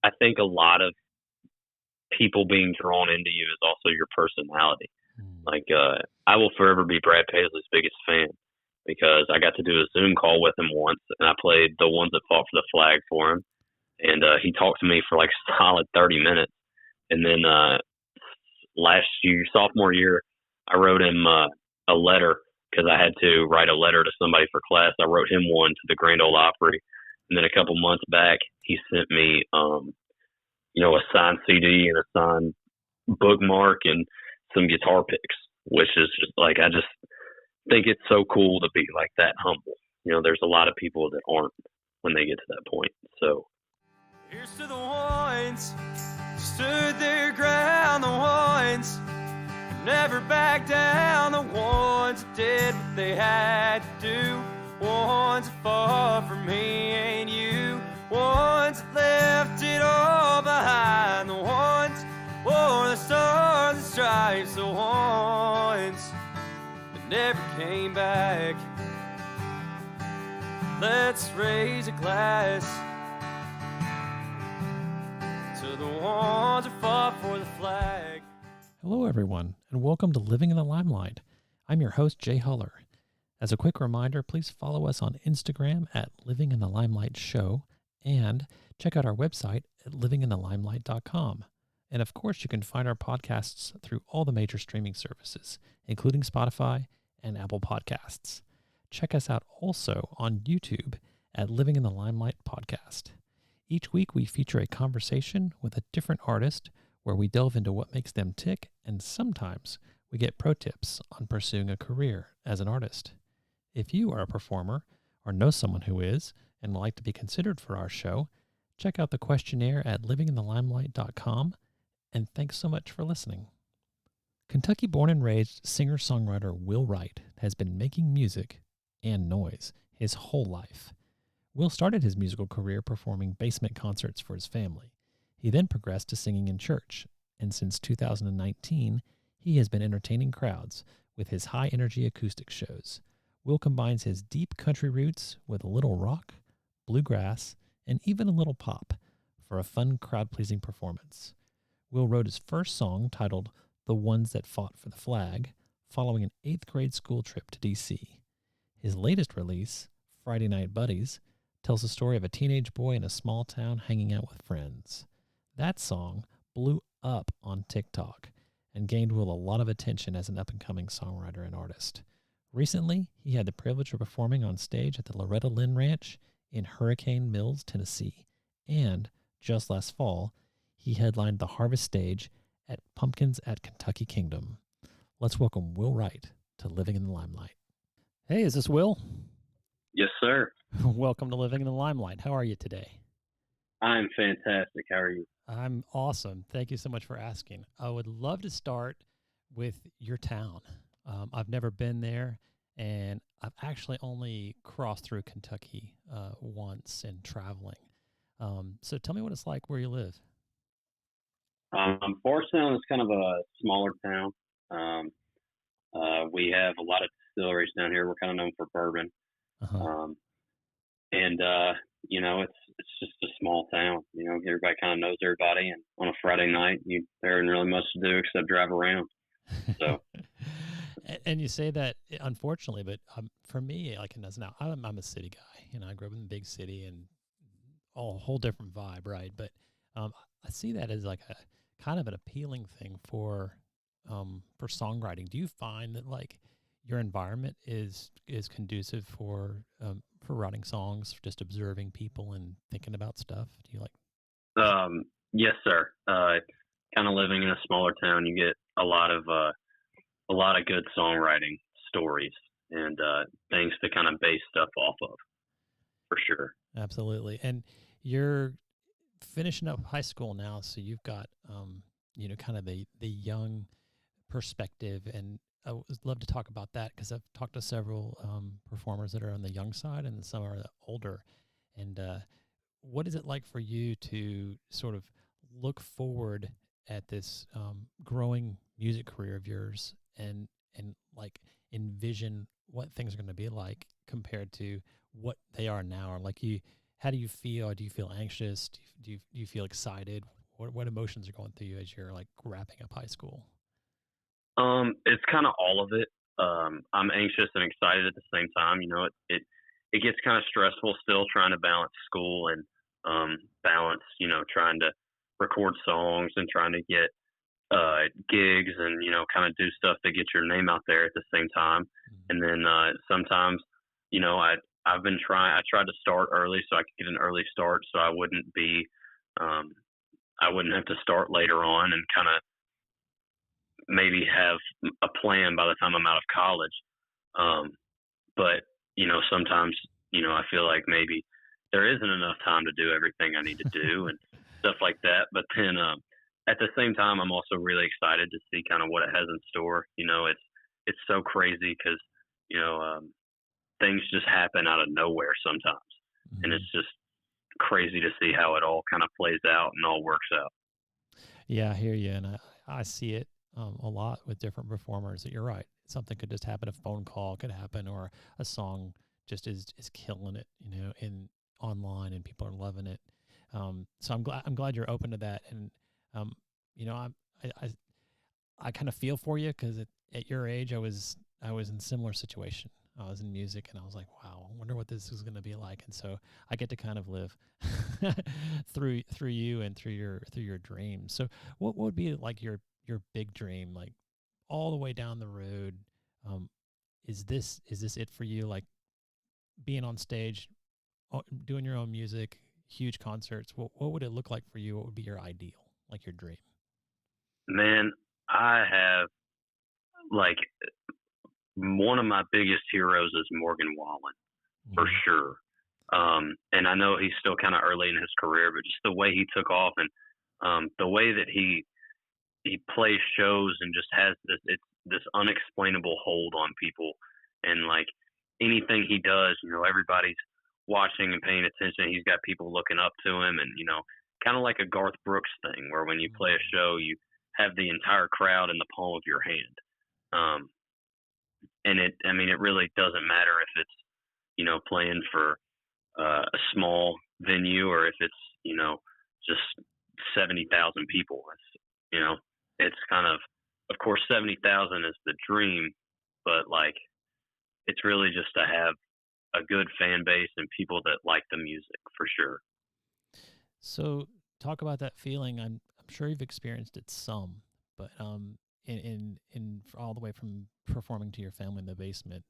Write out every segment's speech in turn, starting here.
I think a lot of people being drawn into you is also your personality. Mm. Like, I will forever be Brad Paisley's biggest fan because I got to do a Zoom call with him once, and I played the ones that fought for the flag for him, and he talked to me for like a solid 30 minutes, and then last year, sophomore year, I wrote him a letter because I had to write a letter to somebody for class. I wrote him one to the Grand Ole Opry, and then a couple months back, he sent me, a signed CD and a signed bookmark and some guitar picks, which is just like I just think it's so cool to be like that humble. There's a lot of people that aren't when they get to that point. So here's to the ones stood their ground, the ones never backed down, the ones that did what they had to do, ones that fought for me and you, ones that left it all behind, the ones wore the stars and stripes, the ones that never came back. Let's raise a glass to the ones who fought for the flag. Hello, everyone, and welcome to Living in the Limelight. I'm your host, Jay Huller. As a quick reminder, please follow us on Instagram at Living in the Limelight Show and check out our website at livinginthelimelight.com. And of course, you can find our podcasts through all the major streaming services, including Spotify and Apple Podcasts. Check us out also on YouTube at Living in the Limelight Podcast. Each week, we feature a conversation with a different artist where we delve into what makes them tick, and sometimes we get pro tips on pursuing a career as an artist. If you are a performer or know someone who is and would like to be considered for our show, check out the questionnaire at livinginthelimelight.com, and thanks so much for listening. Kentucky-born and raised singer-songwriter Will Wright has been making music and noise his whole life. Will started his musical career performing basement concerts for his family. He then progressed to singing in church, and since 2019, he has been entertaining crowds with his high-energy acoustic shows. Will combines his deep country roots with a little rock, bluegrass, and even a little pop for a fun crowd-pleasing performance. Will wrote his first song titled The Ones That Fought for the Flag following an 8th grade school trip to D.C. His latest release, Friday Night Buddies, tells the story of a teenage boy in a small town hanging out with friends. That song blew up on TikTok and gained Will a lot of attention as an up-and-coming songwriter and artist. Recently, he had the privilege of performing on stage at the Loretta Lynn Ranch in Hurricane Mills, Tennessee, and just last fall, he headlined the Harvest stage at Pumpkins at Kentucky Kingdom. Let's welcome Will Wright to Living in the Limelight. Hey, is this Will? yes, sir. Welcome to Living in the Limelight. How are you today? I'm fantastic. How are you? I'm awesome. Thank you so much for asking. I would love to start with your town. I've never been there, and I've actually only crossed through Kentucky once in traveling. So tell me what it's like where you live. Bardstown is kind of a smaller town. We have a lot of distilleries down here. We're kind of known for bourbon. Uh-huh. And it's just a small town. Everybody kind of knows everybody, and on a Friday night, there isn't really much to do except drive around. So, and you say that unfortunately, but for me, like now, I'm a city guy. I grew up in a big city and a whole different vibe, right? But I see that as like a kind of an appealing thing for songwriting. Do you find that like your environment is conducive for writing songs, just observing people and thinking about stuff? Do you like? Yes, sir. Kind of living in a smaller town, you get a lot of good songwriting stories and things to kind of base stuff off of, for sure. Absolutely. And you're finishing up high school now, so you've got kind of the young perspective, and I would love to talk about that because I've talked to several performers that are on the young side and some are older. And what is it like for you to sort of look forward at this growing music career of yours and like envision what things are going to be like compared to what they are now? Or like how do you feel? Do you feel anxious? Do you feel excited? What emotions are going through you as you're like wrapping up high school? It's kind of all of it. I'm anxious and excited at the same time. It gets kind of stressful still trying to balance school and balance, trying to record songs and trying to get gigs and kind of do stuff to get your name out there at the same time. Mm-hmm. And then sometimes, I've been trying. I tried to start early so I could get an early start, so I wouldn't have to start later on and kind of maybe have a plan by the time I'm out of college. But sometimes I feel like maybe there isn't enough time to do everything I need to do and stuff like that. But then at the same time, I'm also really excited to see kind of what it has in store. It's so crazy because things just happen out of nowhere sometimes, Mm-hmm. and it's just crazy to see how it all kind of plays out and all works out. Yeah, I hear you, and I see it a lot with different performers. That you're right. Something could just happen. A phone call could happen, or a song just is killing it, in online, and people are loving it. So I'm glad you're open to that, and I kind of feel for you because at your age, I was in a similar situation. I was in music, and I was like, wow, I wonder what this is going to be like. And so I get to kind of live through you and through your dreams. So what would be like your big dream, like all the way down the road? Is this it for you? Like being on stage, doing your own music, huge concerts. What would it look like for you? What would be your ideal, like your dream? Man, I have like one of my biggest heroes is Morgan Wallen, for sure. And I know he's still kind of early in his career, but just the way he took off and the way that he plays shows and just has this unexplainable hold on people. And like anything he does, everybody's watching and paying attention. He's got people looking up to him, and kind of like a Garth Brooks thing, where when you play a show, you have the entire crowd in the palm of your hand. And it really doesn't matter if it's, playing for a small venue or if it's, just 70,000 people. It's kind of course, 70,000 is the dream, but like, it's really just to have a good fan base and people that like the music for sure. So talk about that feeling. I'm sure you've experienced it some, but in all the way from performing to your family in the basement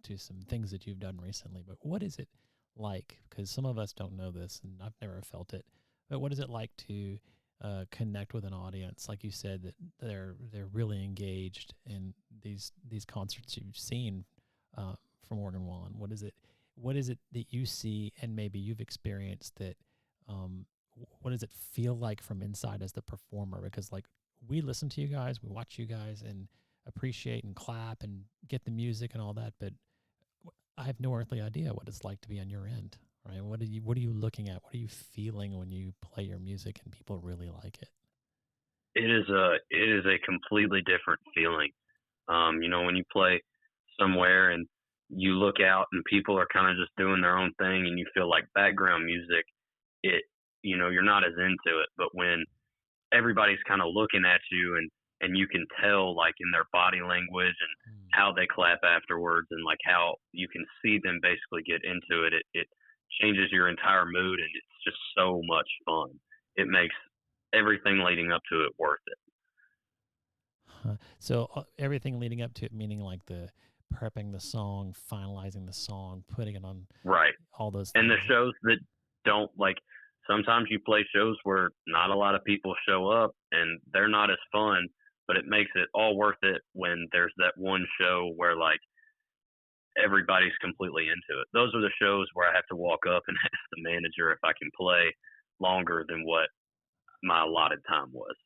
to some things that you've done recently. But what is it like? Because some of us don't know this, and I've never felt it. But what is it like to connect with an audience, like you said, that they're really engaged in these concerts you've seen from Morgan Wallen? What is it that you see and maybe you've experienced that? What does it feel like from inside as the performer? Because like we listen to you guys, we watch you guys, and appreciate and clap and get the music and all that, but I have no earthly idea what it's like to be on your end. Right? What are you looking at? What are you feeling when you play your music and people really like it? It is a completely different feeling. When you play somewhere and you look out and people are kind of just doing their own thing and you feel like background music, you're not as into it. But when everybody's kind of looking at you and you can tell like in their body language and how they clap afterwards and like how you can see them basically get into it, it changes your entire mood, and it's just so much fun. It makes everything leading up to it worth it. So everything leading up to it, meaning like the prepping the song, finalizing the song, putting it on, right? All those things. And the shows that don't like, sometimes you play shows where not a lot of people show up and they're not as fun, but it makes it all worth it when there's that one show where like everybody's completely into it. Those are the shows where I have to walk up and ask the manager if I can play longer than what my allotted time was.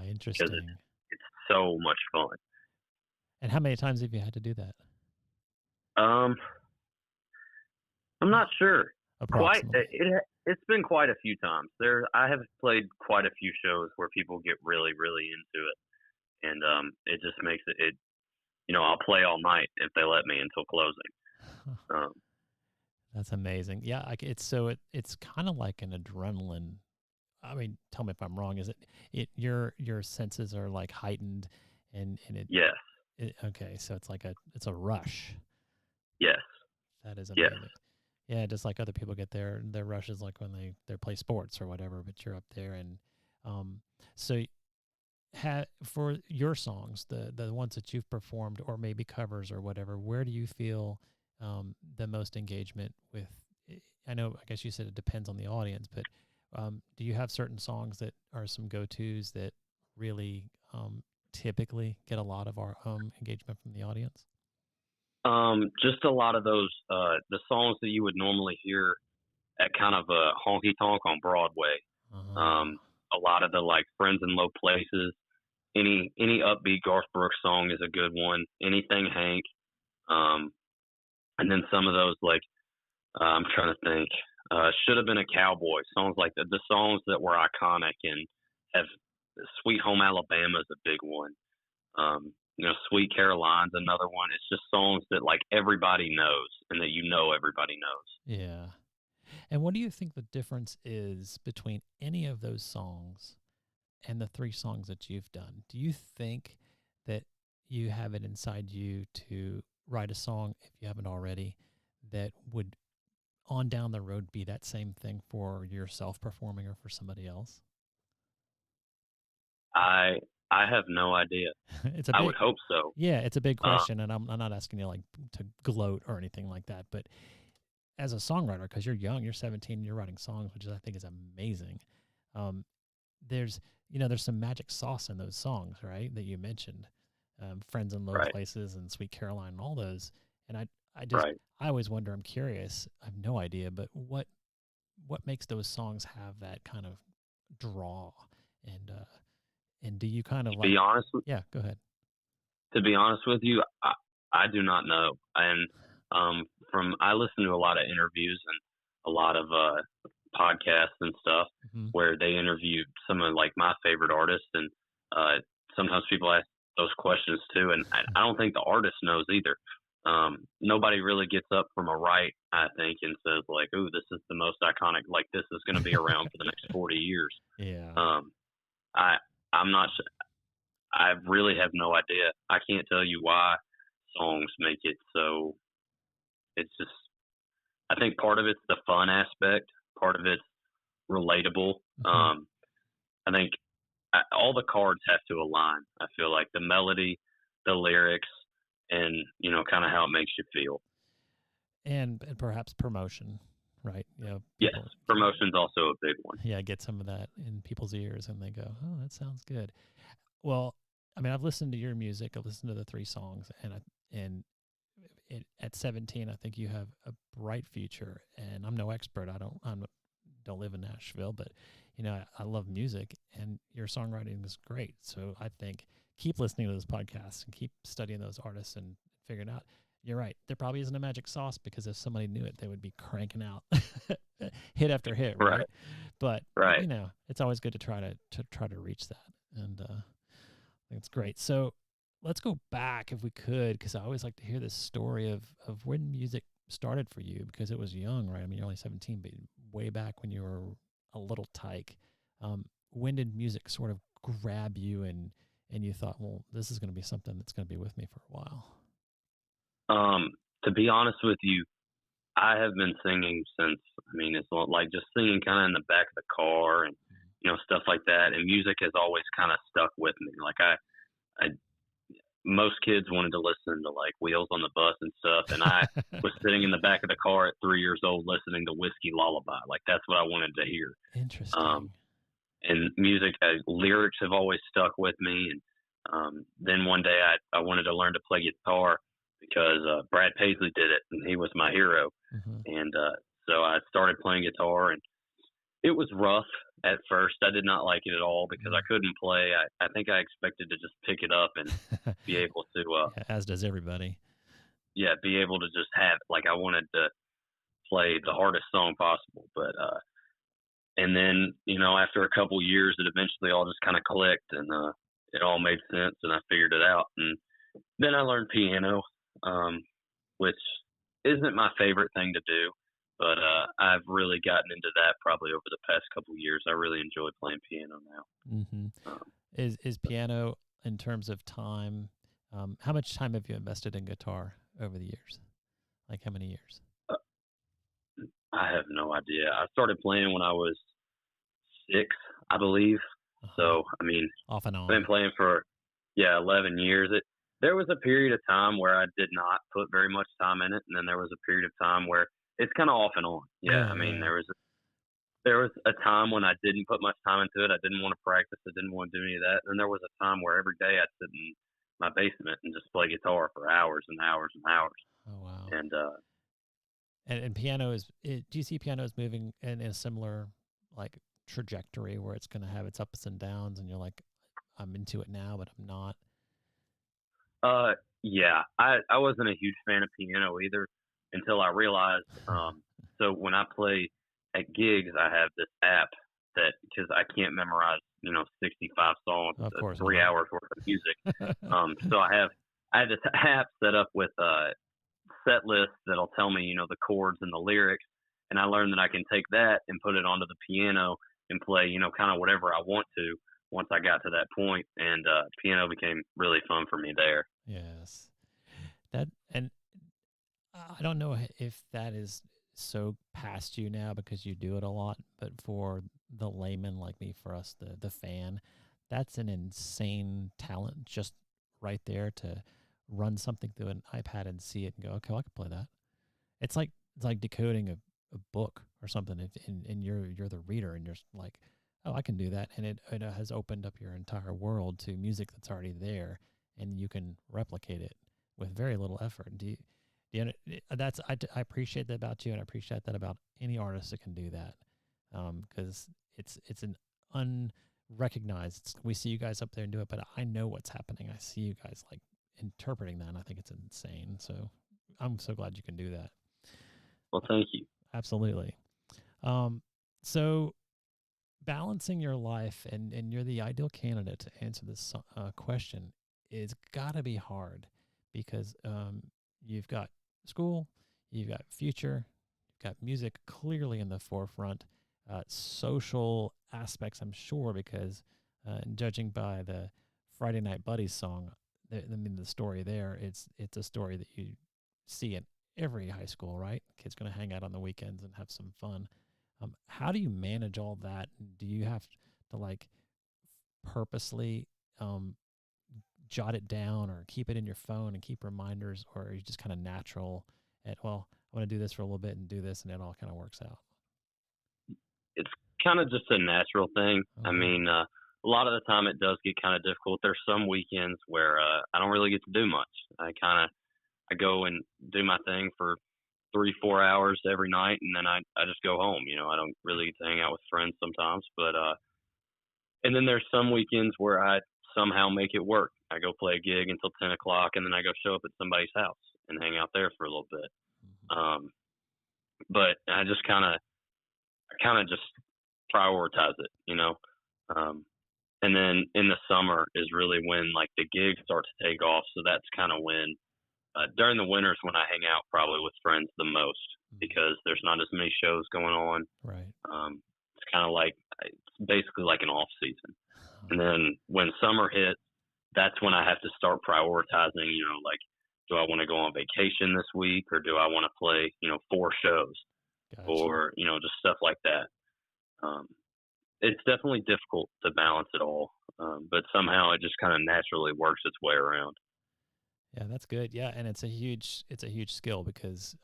Interesting. Because it's so much fun. And how many times have you had to do that? I'm not sure. It's been quite a few times. I have played quite a few shows where people get really, really into it, and it just makes it. I'll play all night if they let me until closing. That's amazing. Yeah, it's kind of like an adrenaline. I mean, tell me if I'm wrong. Is your senses are like heightened, and Yes, okay, so it's like it's a rush. yes, That is yes. amazing. Yeah, just like other people get their rushes like when they play sports or whatever, but you're up there and um so for your songs, the ones that you've performed or maybe covers or whatever, where do you feel the most engagement with? I know, I guess you said it depends on the audience, but do you have certain songs that are some go-tos that really typically get a lot of our engagement from the audience? Just a lot of those, the songs that you would normally hear at kind of a honky tonk on Broadway. Uh, A lot of the like Friends in Low Places, any upbeat Garth Brooks song is a good one. Anything Hank, um, and then some of those like I'm trying to think. Should Have Been a Cowboy songs like the songs that were iconic and have Sweet Home Alabama is a big one. Sweet Caroline's another one. It's just songs that like everybody knows and that everybody knows. yeah. And what do you think the difference is between any of those songs and the three songs that you've done? Do you think that you have it inside you to write a song, if you haven't already, that would on down the road be that same thing for yourself performing or for somebody else? I have no idea. It's a I big, would hope so. yeah, it's a big question, and I'm not asking you like to gloat or anything like that, but as a songwriter, because you're young, you're 17, you're writing songs, which I think is amazing. Um, there's there's some magic sauce in those songs, right? That you mentioned, Friends in Low Right. Places and Sweet Caroline and all those. And I just Right. I always wonder. I'm curious. I have no idea, but what makes those songs have that kind of draw? And do you kind of To like? be honest, Yeah, go ahead. to be honest with you, I do not know. And I listen to a lot of interviews and a lot of podcasts and stuff Mm-hmm. where they interviewed some of like my favorite artists, and sometimes people ask those questions too, and I don't think the artist knows either. Nobody really gets up from a right, I think, and says like, "Ooh, this is the most iconic. Like this is going to be around for the next 40 years." Yeah. I I'm not. I really have no idea. I can't tell you why songs make it so. It's just. I think part of it's the fun aspect. Part of it's relatable. Mm-hmm. I think all the cards have to align. I feel like the melody, the lyrics, and kind of how it makes you feel. And perhaps promotion, right? Yes, promotion's also a big one. Yeah, get some of that in people's ears, and they go, "Oh, that sounds good." Well, I mean, I've listened to your music. I've listened to the three songs, and at 17, I think you have a bright future. And I'm no expert. I don't live in Nashville, but I love music, and your songwriting is great. So I think keep listening to those podcasts and keep studying those artists and figuring out. You're right. There probably isn't a magic sauce, because if somebody knew it, they would be cranking out hit after hit, right? But right. It's always good to try to reach that, and I think it's great. So let's go back if we could, because I always like to hear this story of when music started for you, because it was young, right? I mean, you're only 17, but way back when you were a little tyke. When did music sort of grab you, and you thought, well, this is going to be something that's going to be with me for a while? To be honest with you, I have been singing since, it's like just singing kind of in the back of the car and, stuff like that. And music has always kind of stuck with me. Like most kids wanted to listen to like Wheels on the Bus and stuff. And I was sitting in the back of the car at 3 years old, listening to Whiskey Lullaby. Like that's what I wanted to hear. Interesting. And music, lyrics have always stuck with me. And then one day I wanted to learn to play guitar, because Brad Paisley did it, and he was my hero. Mm-hmm. And so I started playing guitar, and it was rough at first. I did not like it at all, because I couldn't play. I think I expected to just pick it up and be able to as does everybody. Yeah, be able to just have, like, I wanted to play the hardest song possible. But and then, after a couple years, it eventually all just kind of clicked, and it all made sense, and I figured it out. And then I learned piano, which isn't my favorite thing to do. But I've really gotten into that probably over the past couple of years. I really enjoy playing piano now. Mm-hmm. Um, Is piano, in terms of time, how much time have you invested in guitar over the years? Like how many years? I have no idea. I started playing when I was 6, I believe. So, I mean, off and I've been on. playing for, 11 years. There was a period of time where I did not put very much time in it, and then there was a period of time where it's kind of off and on. Yeah, I mean, there was a time when I didn't put much time into it. I didn't want to practice. I didn't want to do any of that. And there was a time where every day I'd sit in my basement and just play guitar for hours and hours and hours. Oh wow! And piano is. Do you see piano as moving in a similar like trajectory where it's going to have its ups and downs, and you're like, I'm into it now, but I'm not? Yeah, I wasn't a huge fan of piano either until I realized. So when I play at gigs, I have this app that, because I can't memorize 65 songs, Of course, 3 hours worth of music. So I have this app set up with set lists that'll tell me the chords and the lyrics, and I learned that I can take that and put it onto the piano and play kind of whatever I want to once I got to that point, and piano became really fun for me there. Yes. And I don't know if that is so past you now because you do it a lot, but for the layman like me, for us, the fan, that's an insane talent just right there to run something through an iPad and see it and go, okay, well, I can play that. It's like decoding a book or something, and you're the reader, and you're like, oh, I can do that, and it has opened up your entire world to music that's already there, and you can replicate it with very little effort. I appreciate that about you, and I appreciate that about any artist that can do that, because it's an unrecognized. We see you guys up there and do it, but I know what's happening. I see you guys like interpreting that, and I think it's insane. So I'm so glad you can do that. Well, thank you. Absolutely. So balancing your life, and you're the ideal candidate to answer this question, is got to be hard because you've got school, you've got future, you've got music clearly in the forefront, social aspects, I'm sure, because judging by the Friday Night Buddies song, the story there, it's a story that you see in every high school, right? Kids going to hang out on the weekends and have some fun. How do you manage all that? Do you have to like purposely jot it down or keep it in your phone and keep reminders, or are you just kind of natural at, well, I want to do this for a little bit and do this, and it all kind of works out? It's kind of just a natural thing. I mean, a lot of the time it does get kind of difficult. There's some weekends where I don't really get to do much. I go and do my thing for 3-4 hours every night, and then I just go home. I don't really get to hang out with friends sometimes, but and then there's some weekends where I somehow make it work. I go play a gig until 10 o'clock, and then I go show up at somebody's house and hang out there for a little bit. But I just kind of just prioritize it, and then in the summer is really when like the gigs start to take off. So that's kind of when during the winters when I hang out probably with friends the most, because there's not as many shows going on. Right. It's kind of like, it's basically like an off season. And then when summer hits, that's when I have to start prioritizing, like, do I want to go on vacation this week, or do I want to play, 4 shows? Gotcha. Or, just stuff like that. It's definitely difficult to balance it all. But somehow it just kind of naturally works its way around. Yeah, that's good. Yeah, and it's a huge skill, because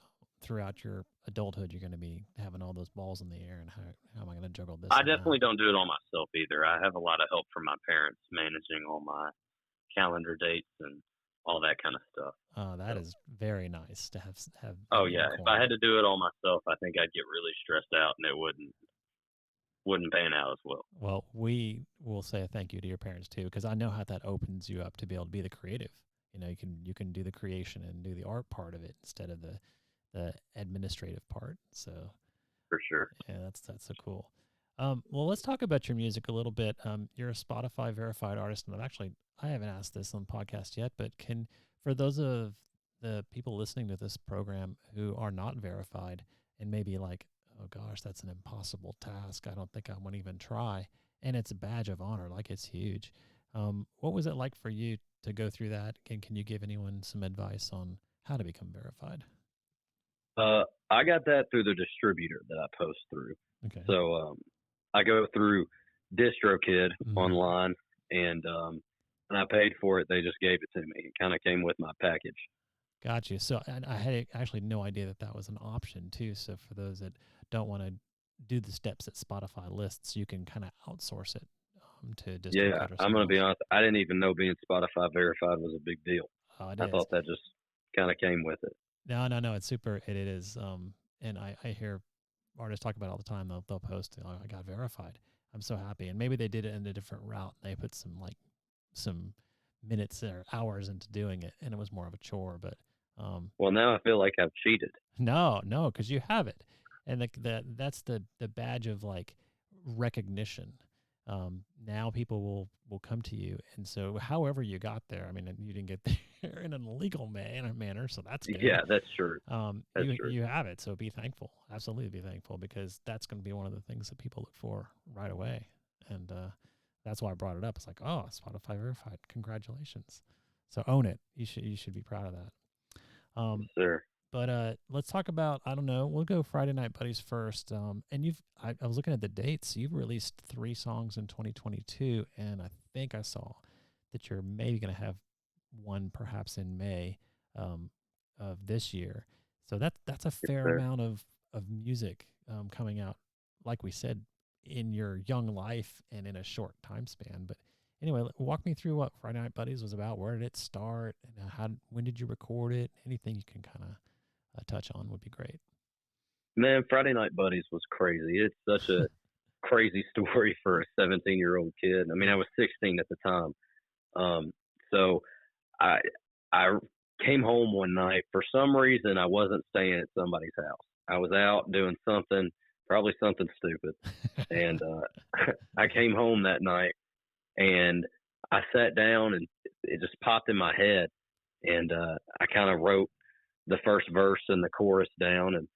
throughout your adulthood, you're going to be having all those balls in the air, and how am I going to juggle this? I definitely don't do it all myself either. I have a lot of help from my parents managing all my calendar dates and all that kind of stuff. Oh, that is very nice to have. Oh yeah, if I had to do it all myself, I think I'd get really stressed out, and it wouldn't pan out as well. Well, we will say a thank you to your parents too, because I know how that opens you up to be able to be the creative. You can do the creation and do the art part of it instead of the administrative part. So for sure. Yeah, that's so cool. Well, let's talk about your music a little bit. You're a Spotify verified artist, and I haven't asked this on the podcast yet, but for those of the people listening to this program who are not verified and maybe like, oh gosh, that's an impossible task. I don't think I want to even try. And it's a badge of honor. Like, it's huge. What was it like for you to go through that? Can you give anyone some advice on how to become verified? I got that through the distributor that I post through. Okay. So I go through DistroKid online, and I paid for it. They just gave it to me. It kind of came with my package. Got you. So I had actually no idea that that was an option too. So for those that don't want to do the steps that Spotify lists, you can kind of outsource it to DistroKid. Yeah, I'm going to be honest. I didn't even know being Spotify verified was a big deal. I thought that just kind of came with it. No. It's super. It is. And I hear artists talk about it all the time. They'll post, oh, I got verified. I'm so happy. And maybe they did it in a different route. They put some minutes or hours into doing it, and it was more of a chore. But well, now I feel like I've cheated. No, because you have it, and that's the badge of like recognition. Now people will come to you, and so however you got there, I mean, you didn't get there in an illegal manner, so that's good. Yeah, that's true. You have it, so be thankful. Absolutely be thankful, because that's going to be one of the things that people look for right away, and that's why I brought it up. It's like, oh, Spotify verified, congratulations. So own it. You should be proud of that. Sure. But let's talk about, I don't know, we'll go Friday Night Buddies first. And I was looking at the dates. You've released 3 songs in 2022, and I think I saw that you're maybe going to have one perhaps in May of this year. So that's a fair amount of music coming out, like we said, in your young life and in a short time span. But anyway, walk me through what Friday Night Buddies was about. Where did it start? And when did you record it? Anything you can kind of touch on would be great. Man, Friday Night Buddies was crazy. It's such a crazy story for a 17-year-old kid. I mean, I was 16 at the time. So I came home one night. For some reason, I wasn't staying at somebody's house. I was out doing something, probably something stupid. And I came home that night, and I sat down, and it just popped in my head. And I kind of wrote the first verse and the chorus down. And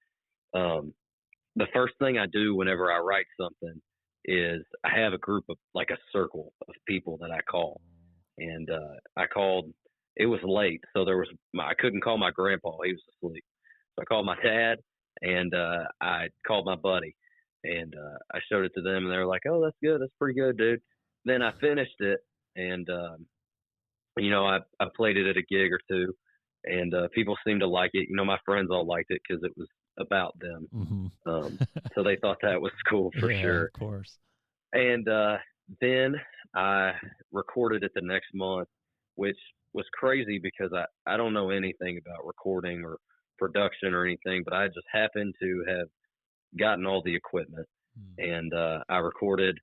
the first thing I do whenever I write something is I have a group of, like, a circle of people that I call. And I called, it was late, so I couldn't call my grandpa. He was asleep. So I called my dad, and I called my buddy, and I showed it to them, and they were like, oh, that's good. That's pretty good, dude. Then I finished it, and, I played it at a gig or two, and people seemed to like it. My friends all liked it because it was about them. Mm-hmm. So they thought that was cool for sure. Of course. And then I recorded it the next month, which was crazy because I don't know anything about recording or production or anything, but I just happened to have gotten all the equipment. And I recorded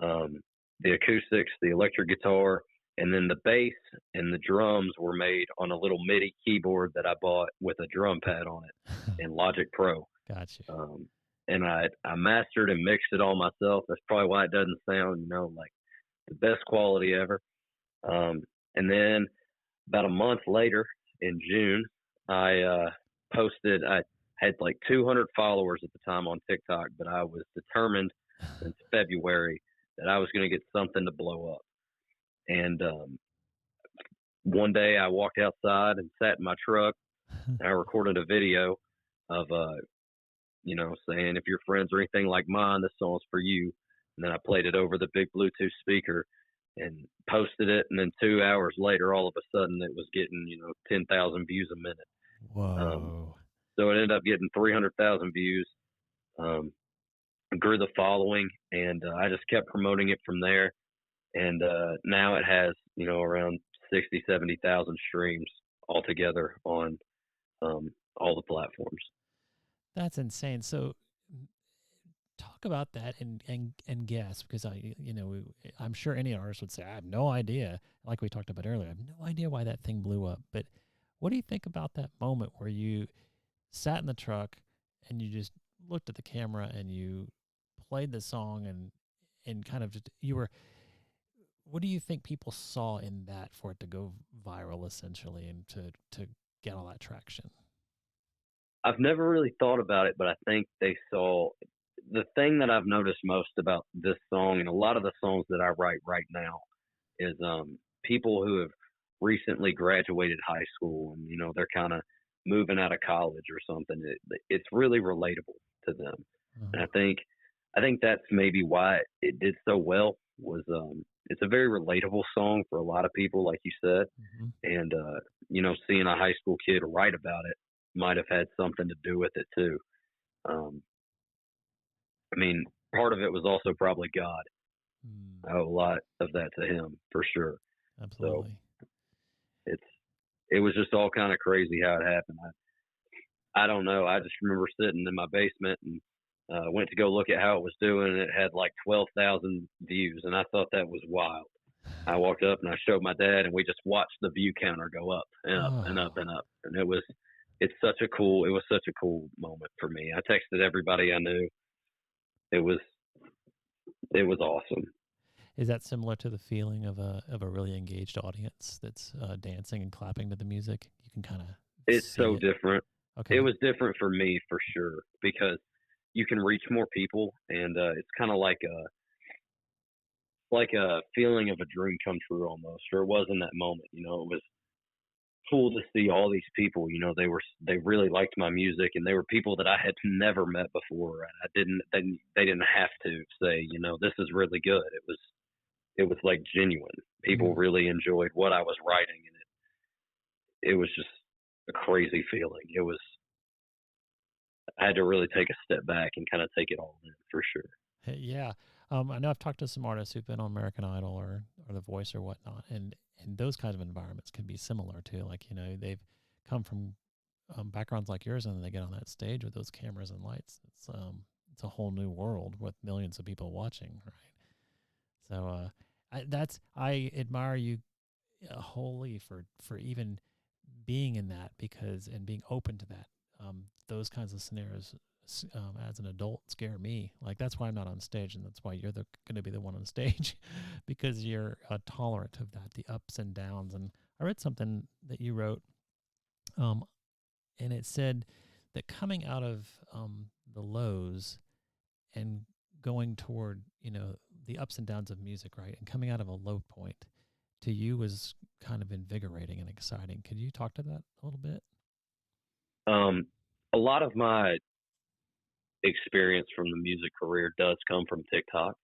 the acoustics, the electric guitar, and then the bass and the drums were made on a little MIDI keyboard that I bought with a drum pad on it in Logic Pro. Gotcha. And I mastered and mixed it all myself. That's probably why it doesn't sound, like the best quality ever. And then about a month later in June, I posted, I had like 200 followers at the time on TikTok, but I was determined since February that I was going to get something to blow up. And one day I walked outside and sat in my truck, and I recorded a video of, saying, if your friends are anything like mine, this song's for you. And then I played it over the big Bluetooth speaker and posted it. And then 2 hours later, all of a sudden it was getting, 10,000 views a minute. Whoa. So it ended up getting 300,000 views, grew the following, and I just kept promoting it from there. And now it has, around 60, 70,000 streams altogether on all the platforms. That's insane. So talk about that and guess, because I'm sure any artist would say, I have no idea. Like we talked about earlier, I have no idea why that thing blew up. But what do you think about that moment where you sat in the truck and you just looked at the camera and you played the song and kind of just, what do you think people saw in that for it to go viral essentially and to get all that traction? I've never really thought about it, but I think they saw the thing that I've noticed most about this song and a lot of the songs that I write right now is people who have recently graduated high school and they're kind of moving out of college or something. It's really relatable to them, and I think that's maybe why it did so well. Was it's a very relatable song for a lot of people, like you said, and seeing a high school kid write about it might have had something to do with it too. I mean, part of it was also probably God. I owe a lot of that to him for sure. Absolutely. So it was just all kind of crazy how it happened. I don't know. I just remember sitting in my basement and went to go look at how it was doing, and it had like 12,000 views, and I thought that was wild. I walked up and I showed my dad, and we just watched the view counter go up and up and up and up, and it was such a cool moment for me. I texted everybody I knew. It was awesome. Is that similar to the feeling of a really engaged audience that's dancing and clapping to the music? You can kind of. It's so different. Okay. It was different for me for sure because you can reach more people, and it's kind of like a feeling of a dream come true almost, or it was in that moment. It was cool to see all these people. They really liked my music, and they were people that I had never met before. They didn't have to say, this is really good. It was like genuine. People really enjoyed what I was writing, and it was just a crazy feeling. I had to really take a step back and kind of take it all in for sure. Yeah. I know I've talked to some artists who've been on American Idol or The Voice or whatnot, and those kinds of environments can be similar too. Like, they've come from backgrounds like yours, and then they get on that stage with those cameras and lights. It's a whole new world with millions of people watching, right? So I admire you wholly for even being in that and being open to that. Those kinds of scenarios as an adult scare me. Like, that's why I'm not on stage, and that's why you're going to be the one on stage because you're tolerant of that, the ups and downs. And I read something that you wrote, and it said that coming out of the lows and going toward, the ups and downs of music, right, and coming out of a low point to you was kind of invigorating and exciting. Could you talk to that a little bit? A lot of my experience from the music career does come from TikTok.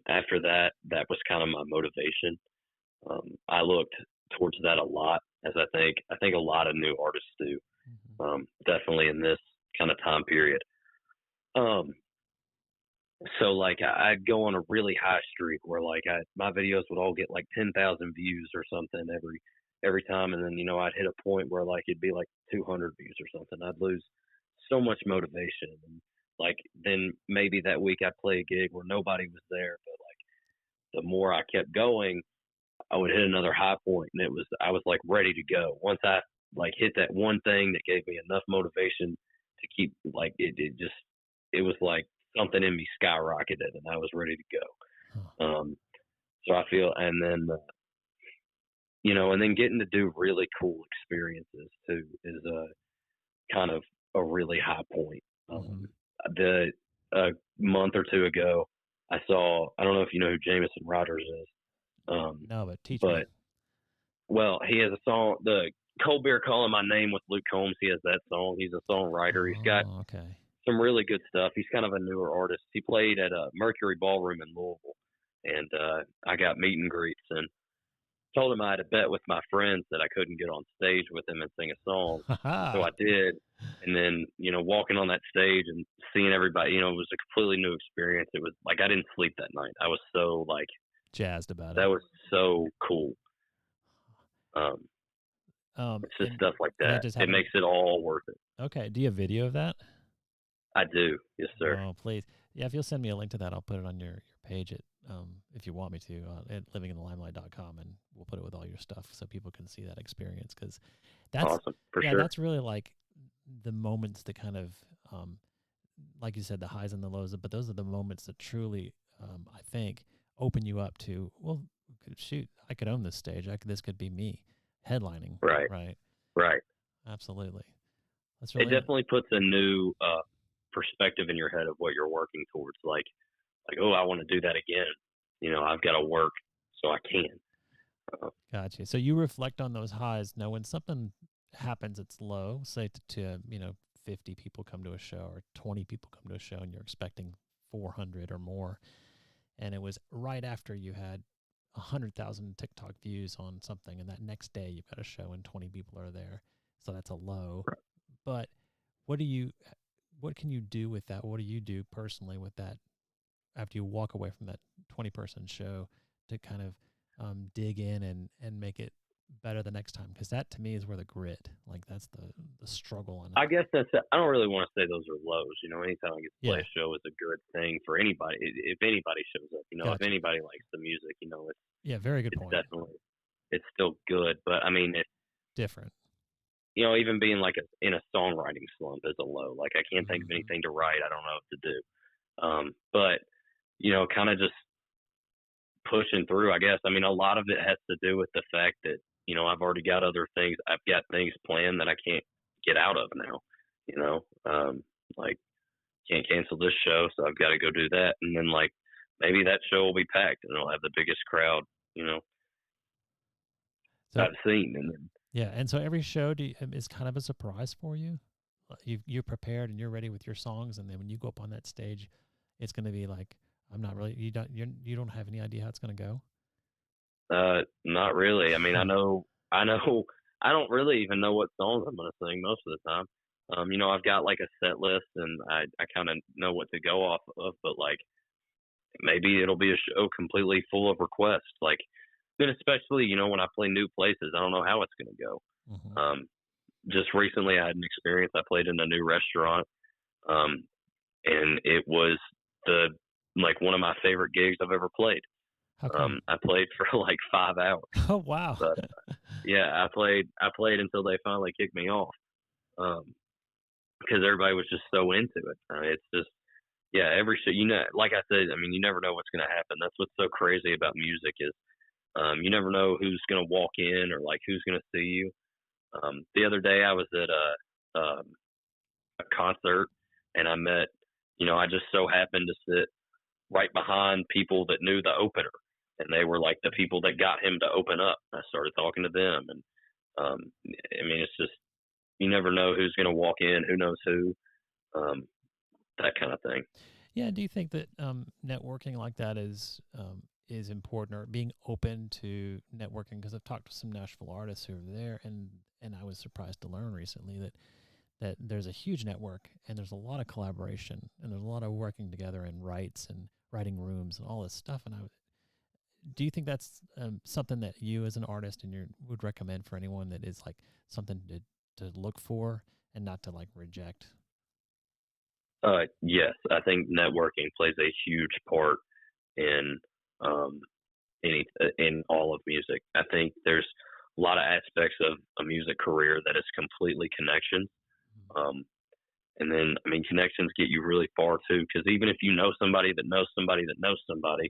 After that was kind of my motivation. I looked towards that a lot, as I think a lot of new artists do. Definitely in this kind of time period. So like I'd go on a really high streak where like my videos would all get like 10,000 views or something every time, and then I'd hit a point where like it'd be like 200 views or something. I'd lose so much motivation, and like then maybe that week I'd play a gig where nobody was there, but like the more I kept going, I would hit another high point, and I was like ready to go. Once I like hit that one thing that gave me enough motivation to keep like it was like something in me skyrocketed, and I was ready to go. So I feel, and then and then getting to do really cool experiences too is kind of a really high point. A month or two ago, I don't know if you know who Jameson Rogers is. No, but teach me. Well, he has a song, the Cold Beer Calling My Name with Luke Combs. He has that song. He's a songwriter. He's got some really good stuff. He's kind of a newer artist. He played at a Mercury Ballroom in Louisville, and I got meet and greets and told him I had a bet with my friends that I couldn't get on stage with him and sing a song. So I did. And then, walking on that stage and seeing everybody, it was a completely new experience. It was like I didn't sleep that night. I was so like jazzed about it. That was so cool. It's just stuff like that. It makes it all worth it. Okay. Do you have video of that? I do. Yes, sir. Oh, please. Yeah, if you'll send me a link to that, I'll put it on your page if you want me to, at livinginthelimelight.com, and we'll put it with all your stuff so people can see that experience, because that's awesome. For sure. That's really like the moments that kind of, like you said, the highs and the lows, but those are the moments that truly, I think, open you up to, well, shoot, I could own this stage. This could be me headlining. Right. Absolutely. That's it really definitely puts a new perspective in your head of what you're working towards. Like, oh, I want to do that again. You know, I've got to work so I can. Gotcha. So you reflect on those highs. Now, when something happens, it's low, say to 50 people come to a show or 20 people come to a show and you're expecting 400 or more. And it was right after you had 100,000 TikTok views on something. And that next day you've got a show and 20 people are there. So that's a low. Right. But what can you do with that? What do you do personally with that after you walk away from that 20-person show to kind of dig in and make it better the next time? Because that to me is where the grit, like that's the struggle on it. I guess I don't really want to say those are lows. You know, anytime I get to play Yeah. a show is a good thing for anybody. If anybody shows up, you know, Gotcha. if anybody likes the music, you know, very good it's point. definitely, it's still good. But I mean, it's Different. You know, even being like in a songwriting slump is a low. Like I can't think of Mhm. anything to write. I don't know what to do. But you know, kind of just pushing through, I guess. I mean, a lot of it has to do with the fact that, you know, I've already got other things. I've got things planned that I can't get out of now, you know, like can't cancel this show. So I've got to go do that. And then like, maybe that show will be packed and it'll have the biggest crowd, you know, So I've seen. And then, yeah, and so every show is kind of a surprise for you. You're prepared and you're ready with your songs, and then when you go up on that stage, it's going to be like, I'm not really. You don't have any idea how it's going to go. not really. I mean, I know, I don't really even know what songs I'm going to sing most of the time. You know, I've got like a set list and I kind of know what to go off of, but like maybe it'll be a show completely full of requests. Like, then especially, you know, when I play new places, I don't know how it's going to go. Mm-hmm. Just recently I had an experience. I played in a new restaurant. And it was one of my favorite gigs I've ever played. How come? I played for like 5 hours. Oh wow! But yeah, I played until they finally kicked me off. Because everybody was just so into it. It's just, yeah, every show, you know, like I said, I mean, you never know what's going to happen. That's what's so crazy about music is, you never know who's going to walk in or like who's going to see you. The other day I was at a concert and I met, you know, I just so happened to sit right behind people that knew the opener, and they were like the people that got him to open up. I started talking to them, and I mean, it's just, you never know who's going to walk in, who knows who, that kind of thing. Yeah. Do you think that networking like that is important, or being open to networking? Because I've talked to some Nashville artists who are there, and I was surprised to learn recently that there's a huge network and there's a lot of collaboration and there's a lot of working together in writes and writing rooms and all this stuff. And do you think that's something that you as an artist and you would recommend for anyone, that is like something to look for and not to like reject? Yes, I think networking plays a huge part in in all of music. I think there's a lot of aspects of a music career that is completely connections. And then, I mean, connections get you really far too, because even if you know somebody that knows somebody that knows somebody,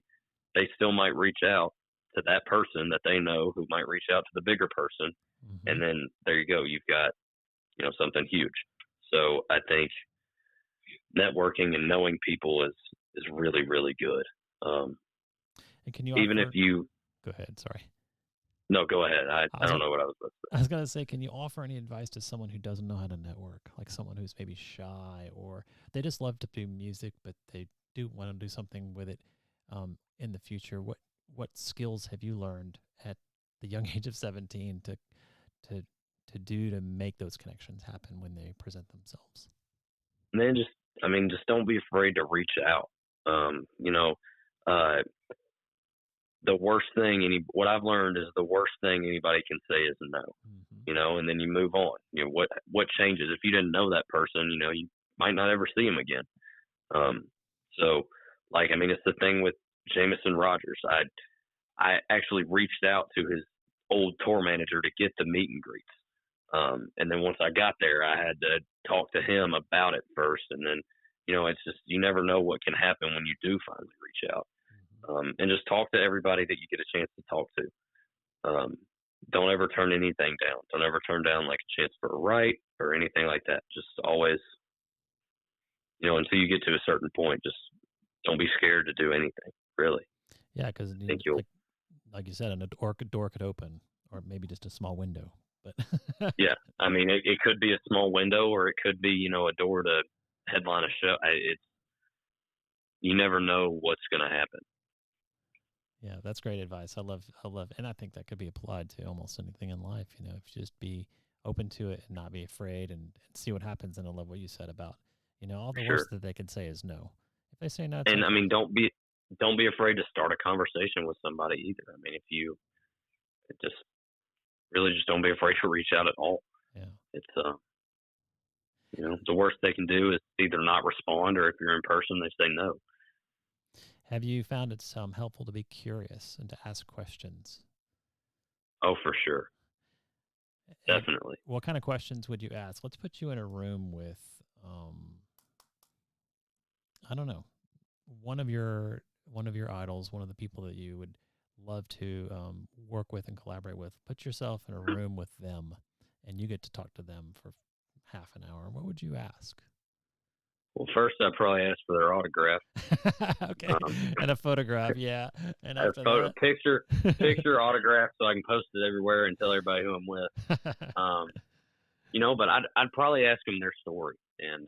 they still might reach out to that person that they know, who might reach out to the bigger person. Mm-hmm. And then there you go. You've got, you know, something huge. So I think networking and knowing people is really, really good. And can you even offer, if you go ahead, sorry. No, go ahead. I don't know what I was about to say. I was going to say, can you offer any advice to someone who doesn't know how to network, like someone who's maybe shy, or they just love to do music, but they do want to do something with it in the future? What skills have you learned at the young age of 17 to make those connections happen when they present themselves? And then just don't be afraid to reach out. You know, the worst thing what I've learned is the worst thing anybody can say is no. Mm-hmm. You know, and then you move on. You know, what changes? If you didn't know that person, you know, you might not ever see him again. So like, I mean, it's the thing with Jameson Rogers. I actually reached out to his old tour manager to get the meet and greets. And then once I got there, I had to talk to him about it first. And then, you know, it's just, you never know what can happen when you do finally reach out. And just talk to everybody that you get a chance to talk to. Don't ever turn anything down. Don't ever turn down like a chance for a write, or anything like that. Just always, until you get to a certain point, just don't be scared to do anything, really. Yeah, because like you said, a door could open, or maybe just a small window. But yeah, I mean, it could be a small window, or it could be, a door to headline a show. You never know what's going to happen. Yeah, that's great advice. I love, and I think that could be applied to almost anything in life. If you just be open to it and not be afraid and see what happens. And I love what you said about, all the worst that they could say is no. If they say no, it's and okay. I mean, don't be afraid to start a conversation with somebody either. I mean, if you just really just don't be afraid to reach out at all. Yeah, it's the worst they can do is either not respond, or if you're in person, they say no. Have you found it's helpful to be curious and to ask questions? Oh, for sure. Definitely. What kind of questions would you ask? Let's put you in a room with, I don't know, one of your idols, one of the people that you would love to work with and collaborate with. Put yourself in a room with them, and you get to talk to them for half an hour. What would you ask? Well, first I'd probably ask for their autograph. Okay, and a photograph, yeah. And after that, picture, autograph, so I can post it everywhere and tell everybody who I'm with. But I'd probably ask them their story and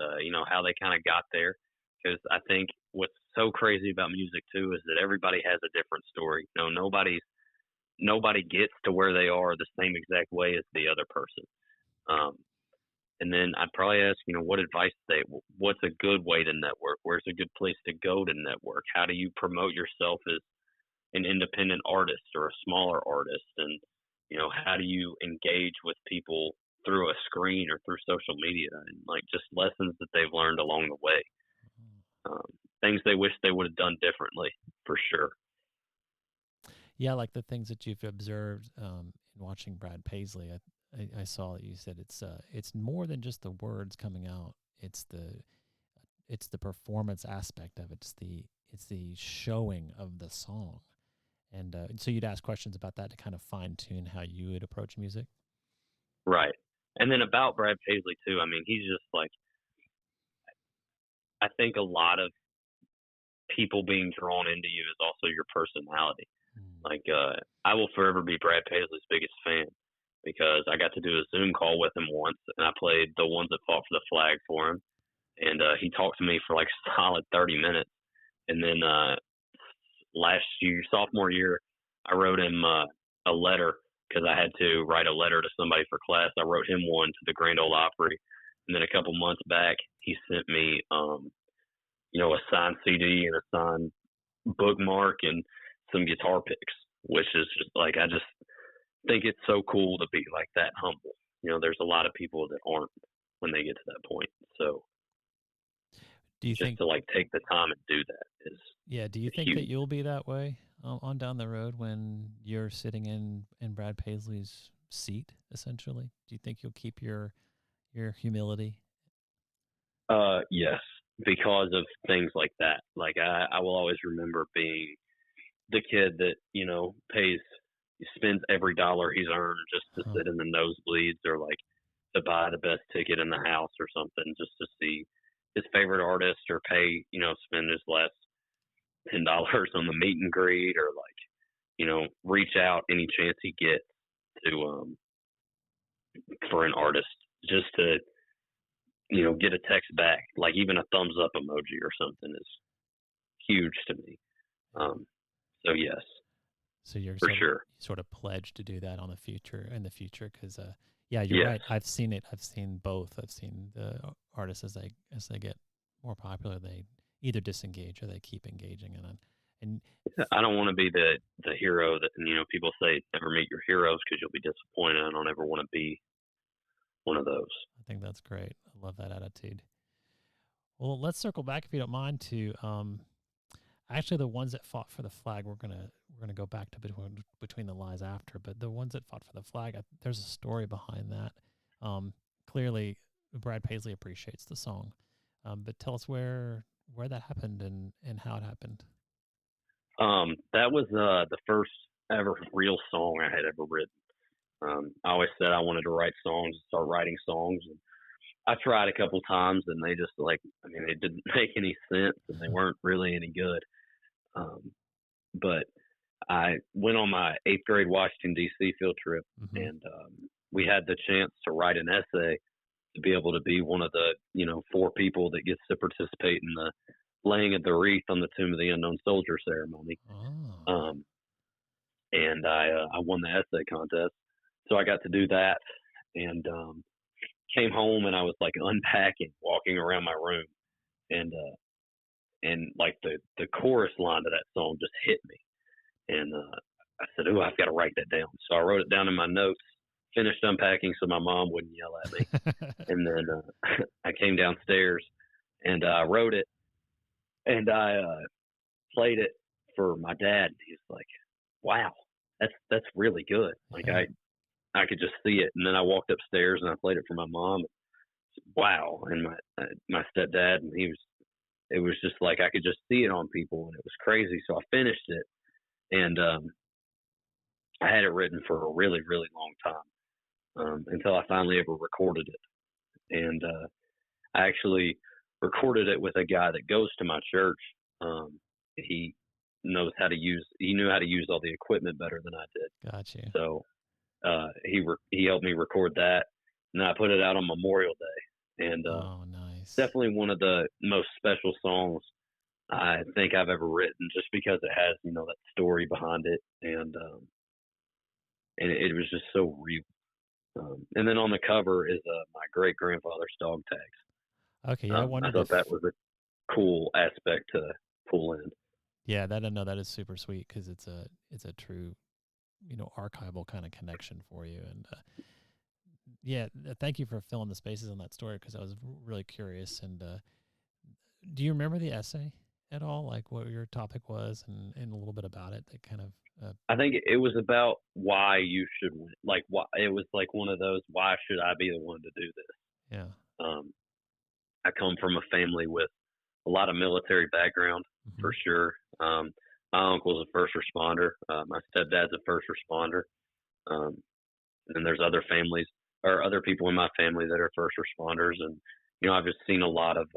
how they kind of got there, because I think what's so crazy about music too is that everybody has a different story. Nobody gets to where they are the same exact way as the other person. And then I'd probably ask, what advice what's a good way to network? Where's a good place to go to network? How do you promote yourself as an independent artist or a smaller artist? And, how do you engage with people through a screen or through social media, and just lessons that they've learned along the way. Things they wish they would have done differently, for sure. Yeah, like the things that you've observed in watching Brad Paisley. I saw that you said it's more than just the words coming out. It's the performance aspect of it. It's the showing of the song, and so you'd ask questions about that to kind of fine tune how you would approach music. Right, and then about Brad Paisley too. I mean, he's just I think a lot of people being drawn into you is also your personality. I will forever be Brad Paisley's biggest fan, because I got to do a Zoom call with him once, and I played the ones that fought for the flag for him. And he talked to me for a solid 30 minutes. And then sophomore year, I wrote him a letter, because I had to write a letter to somebody for class. I wrote him one to the Grand Ole Opry. And then a couple months back, he sent me, a signed CD and a signed bookmark and some guitar picks, which is just I just think it's so cool to be that humble. There's a lot of people that aren't when they get to that point. So do you think to take the time and do that is do you think that you'll be that way on down the road when you're sitting in Brad Paisley's seat, essentially? Do you think you'll keep your humility? Yes, because of things like that. I will always remember being the kid that spends every dollar he's earned just to sit in the nosebleeds, or to buy the best ticket in the house or something, just to see his favorite artist, or pay spend his last $10 on the meet and greet, or reach out any chance he gets to for an artist, just to get a text back, even a thumbs up emoji or something is huge to me. So yes. So you're sort of pledged to do that in the future, because you're right. I've seen it. I've seen both. I've seen the artists as they get more popular, they either disengage or they keep engaging. And I don't want to be the hero that people say never meet your heroes because you'll be disappointed. I don't ever want to be one of those. I think that's great. I love that attitude. Well, let's circle back, if you don't mind, to actually the ones that fought for the flag. We're gonna go back to between the lies after, but the ones that fought for the flag, there's a story behind that. Clearly, Brad Paisley appreciates the song, but tell us where that happened and how it happened. That was the first ever real song I had ever written. I always said I wanted to write songs, start writing songs. And I tried a couple times, and they just they didn't make any sense, and they weren't really any good. But I went on my 8th grade Washington D.C. field trip, and we had the chance to write an essay to be able to be one of the 4 people that gets to participate in the laying of the wreath on the Tomb of the Unknown Soldier ceremony. Oh. And I won the essay contest, so I got to do that, and came home, and I was like unpacking, walking around my room, and like the chorus line to that song just hit me, and I said, "Oh, I've got to write that down." So I wrote it down in my notes, finished unpacking so my mom wouldn't yell at me, and then I came downstairs and I wrote it, and I played it for my dad. He's like, "Wow, that's really good." Like I could just see it, and then I walked upstairs and I played it for my mom. Wow, and my stepdad, and it was just like I could just see it on people, and it was crazy. So I finished it, and I had it written for a really, really long time until I finally ever recorded it, and I actually recorded it with a guy that goes to my church. He knew how to use all the equipment better than I did. Gotcha. So he helped me record that, and I put it out on Memorial Day, and oh, nice. Definitely one of the most special songs I think I've ever written, just because it has that story behind it, and it was just so real. And then on the cover is my great grandfather's dog tags. Okay, yeah, I thought that was a cool aspect to pull in. Yeah, that is super sweet, because it's a true archival kind of connection for you. And yeah, thank you for filling the spaces on that story, because I was really curious. And do you remember the essay at all, like what your topic was, and a little bit about it? That kind of I think it was about why you should win. Like, why it was like one of those, why should I be the one to do this? Yeah. I come from a family with a lot of military background, for sure. My uncle's a first responder. My stepdad's a first responder. And there's other families or other people in my family that are first responders. And, I've just seen a lot of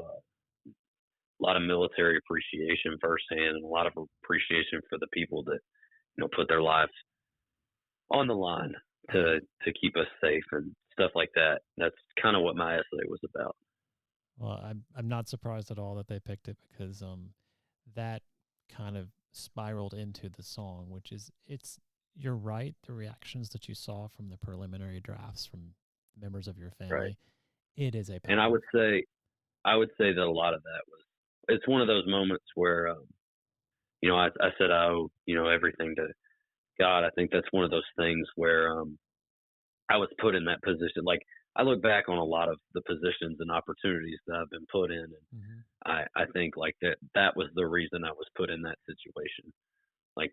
military appreciation firsthand, and a lot of appreciation for the people that, put their lives on the line to keep us safe and stuff like that. That's kind of what my essay was about. Well, I'm not surprised at all that they picked it, because that kind of spiraled into the song, which is, you're right, the reactions that you saw from the preliminary drafts from members of your family, right. It is a power. And I would say that a lot of that it's one of those moments where I said I owe everything to God. I think that's one of those things where I was put in that position. Like, I look back on a lot of the positions and opportunities that I've been put in, and I think like that was the reason I was put in that situation. Like,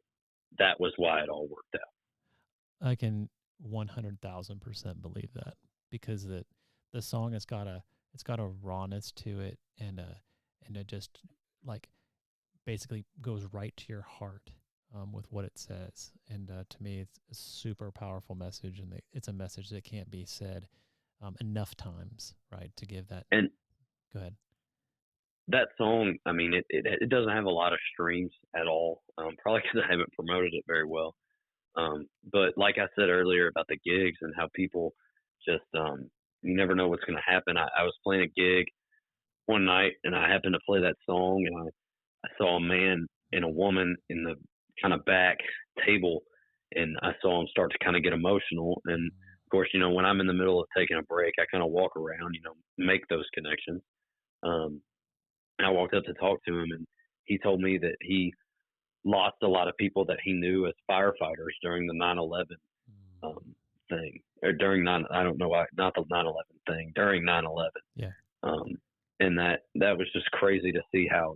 that was why it all worked out. I can 100,000% believe that, because the song has got a rawness to it, and it just like basically goes right to your heart with what it says. And to me, it's a super powerful message, and it's a message that can't be said enough times, right, to give that. And go ahead. That song, I mean, it doesn't have a lot of streams at all, probably because I haven't promoted it very well. But like I said earlier about the gigs and how people just, you never know what's going to happen. I was playing a gig one night, and I happened to play that song, and I saw a man and a woman in the kind of back table, and I saw them start to kind of get emotional. And of course, when I'm in the middle of taking a break, I kind of walk around, make those connections. And I walked up to talk to him, and he told me that he lost a lot of people that he knew as firefighters during the 9/11 thing, or during I don't know why, not the 9/11 thing, during 9/11. Yeah. And that was just crazy to see how,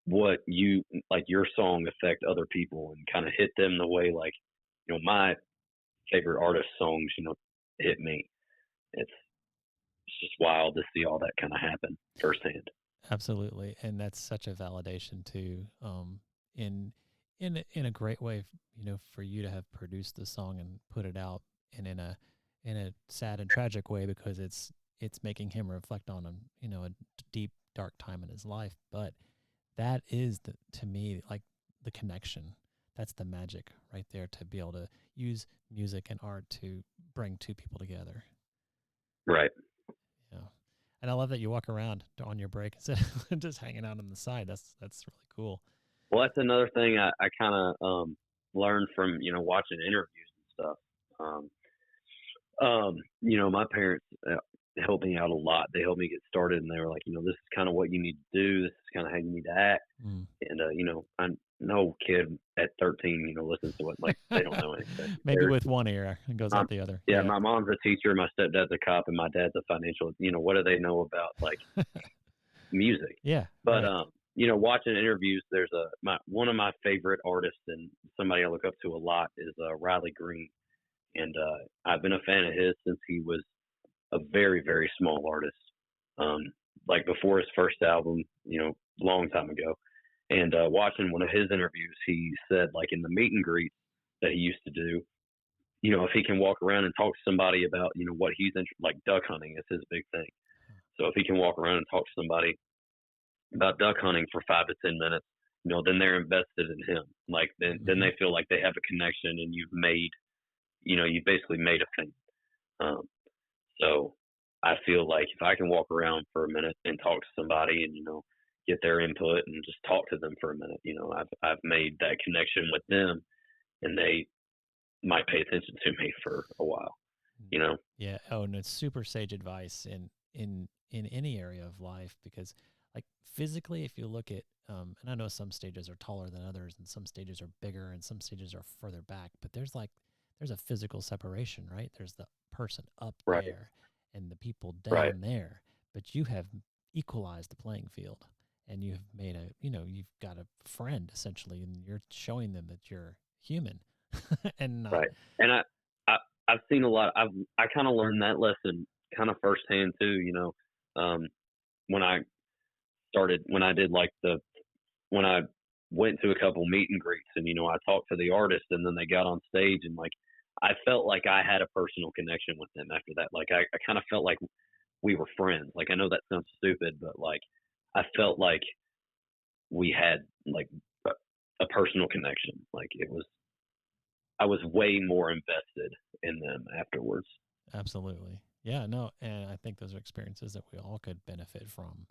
what you, like, your song affect other people and kind of hit them the way, like, my favorite artist songs, hit me. It's just wild to see all that kind of happen firsthand. Absolutely. And that's such a validation too, in a great way, for you to have produced the song and put it out, and in a sad and tragic way, because it's it's making him reflect on a deep, dark time in his life. But that is to me, like the connection. That's the magic right there, to be able to use music and art to bring two people together. Right. Yeah. And I love that you walk around on your break instead of just hanging out on the side. That's really cool. Well, that's another thing I kind of learned from, watching interviews and stuff. My parents helped me out a lot. They helped me get started, and they were like, this is kind of what you need to do. This is kind of how you need to act. Mm. And, I'm no kid at 13, listens to it like they don't know anything. Maybe with one ear and goes out the other. Yeah, my mom's a teacher, my stepdad's a cop, and my dad's a financial. What do they know about like music? Yeah. But watching interviews, there's one of my favorite artists and somebody I look up to a lot is Riley Green, and I've been a fan of his since he was a very, very small artist, like before his first album, long time ago. And watching one of his interviews, he said, like, in the meet and greets that he used to do, if he can walk around and talk to somebody about, what he's like duck hunting is his big thing. So if he can walk around and talk to somebody about duck hunting for 5 to 10 minutes, then they're invested in him. Like then they feel like they have a connection, and you've basically made a thing. So I feel like if I can walk around for a minute and talk to somebody and, get their input and just talk to them for a minute, I've made that connection with them, and they might pay attention to me for a while, Yeah. Oh, and it's super sage advice in any area of life, because like physically, if you look at, and I know some stages are taller than others and some stages are bigger and some stages are further back, but there's a physical separation, right? There's the person up there and the people down there, but you have equalized the playing field, and you've made you've got a friend essentially, and you're showing them that you're human. And and I've seen a lot. I kind of learned that lesson kind of firsthand too. When I went to a couple meet and greets, and I talked to the artist, and then they got on stage, and like I felt like I had a personal connection with them after that. Like I kind of felt like we were friends. Like I know that sounds stupid, but like I felt like we had like a personal connection. Like I was way more invested in them afterwards. Absolutely. Yeah, no. And I think those are experiences that we all could benefit from,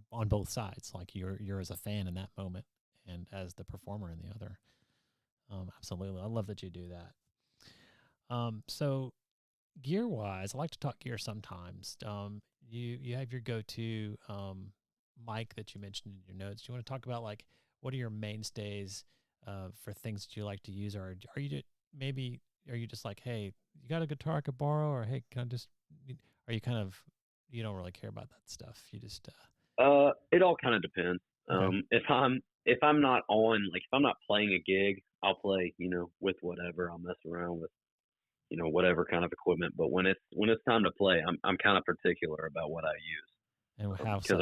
on both sides. Like you're as a fan in that moment, and as the performer in the other. Absolutely. I love that you do that. So gear wise, I like to talk gear sometimes. You have your go-to, mic that you mentioned in your notes. Do you want to talk about like what are your mainstays for things that you like to use, or are you just like, hey, you got a guitar I could borrow, or hey, are you kind of, you don't really care about that stuff? You just it all kind of depends. Okay. If I'm not on, like if I'm not playing a gig, I'll play, with whatever. I'll mess around with, whatever kind of equipment. But when it's time to play, I'm kind of particular about what I use. And how because so?